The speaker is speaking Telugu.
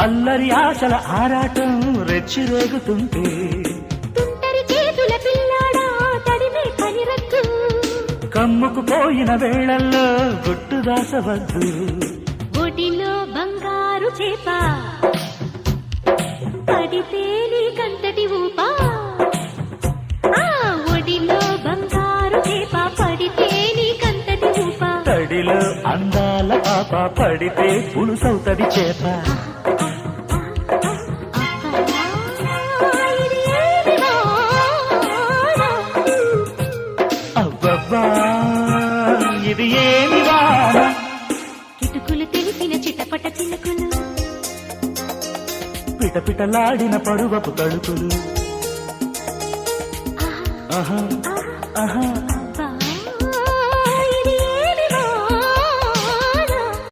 అల్లరి ఆశల ఆరాటం రెచ్చిరేగుతుంటే తుంటరి చేతుల పిల్లాడా తడిమే పనిరద్దు కమ్ముకు పోయిన వేళల్లో గుట్టు దాసవద్దు ఒడిలో బంగారు చేప పడితే నీ కంతటి ఊపా ఒడిలో బంగారు చేప పడితే నీ కంతటి ఊపా తడిలో అందాల పాప పడితే పులుసవుతది చేప అబ్బబ్బా ఇది ఏమి వాన కిటుకులు తెలిసిన చిటపట చినుకులు పిటపిటలాడిన పరువపు తడుకులు ఆహా ఆహా